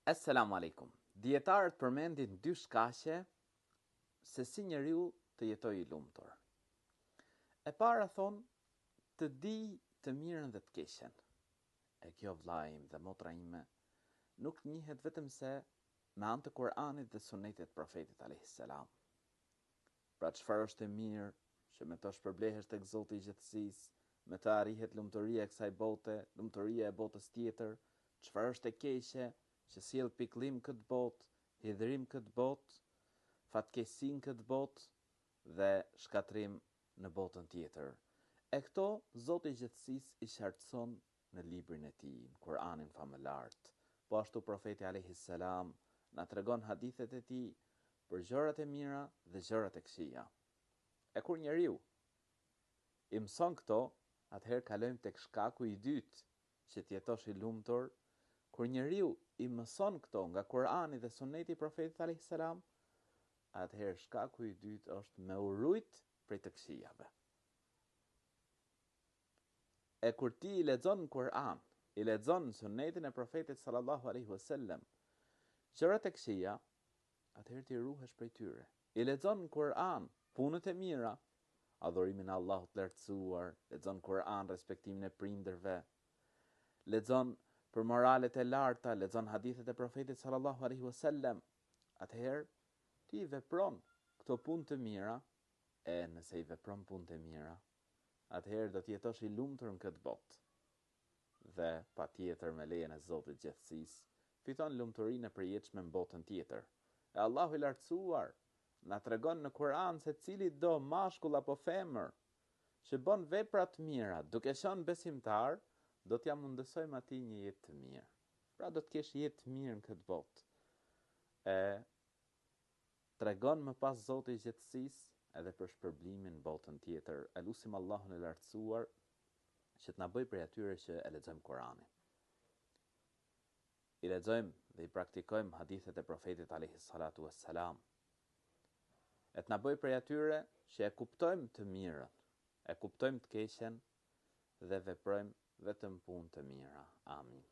Assalamu alaikum. Dietarët përmendin dy shkaqe se si njeriu të jetojë i lumtur. E para thon të di të mirën dhe të keqen. E kjo vllai im dhe motra ime nuk njihet vetëm se me anë të Kur'anit dhe Sunetit të Profetit alayhis salam. Pra çfarë është e mirë që me to shpërblehesh tek Zoti i gjithësisë, me të arrihet lumturia e kësaj bote, lumturia e botës tjetër, çfarë është e keqe që sjell pikëllim këtë botë, hidhrim këtë botë, fatkeqësi në këtë botë dhe shkatrim në botën tjetër. E këto Zoti i gjithësisë i qartëson në librin e tij, në Kur'anin famëlart. Po ashtu profeti alayhis salam na tregon hadithet e tij për gjërat e mira dhe gjërat e këqija. E kur njeriu i mëson këto, atëherë kalojmë tek shkaku i dytë që të jetosh i lumtur. Kur njeriu i mëson këto nga Kur'ani dhe Suneti i Profetit alayhis salam, atëherë shkaku i dytë është me u rujt prej të këqijave. E kur ti i lexon Kur'an, i lexon Sunetin e Profetit sallallahu alaihi wasallam, gjërat e këqija, atëherë ti ruhesh prej tyre. I lexon Kur'an punët e mira, adhurimin e Allahut të lartësuar, lexon Kur'an respektimin e prindërve, lexon për moralet e larta, lexon hadithet e Profetit sallallahu alaihi wasallam, atëherë ti vepron këto punë të mira, e nëse i vepron punë të mira, atëherë do të jetosh i lumtur në këtë botë. Dhe patjetër me lejen e Zotit gjithësisë, fiton lumturinë e përjetshme në botën tjetër. E Allahu i lartësuar na tregon në Kur'an se cili do mashkull apo femër që bën vepra të mira, duke qenë besimtar, do t'ja mundësojmë atij një jetë të mirë. Pra do të kesh jetë të mirë në këtë botë. E tregon më pas Zoti i gjithësisë edhe për shpërblimin në botën tjetër. E lutim Allahun e lartësuar që të na bëj prej atyre që e lexojmë Kur'anin. I lexojmë dhe i praktikojmë hadithet e Profetit alayhis salatu wassalam. E të na bëj prej atyre që e kuptojmë të mirën, e kuptojmë të keqen dhe veprojmë vetëm punë të mira. Amin.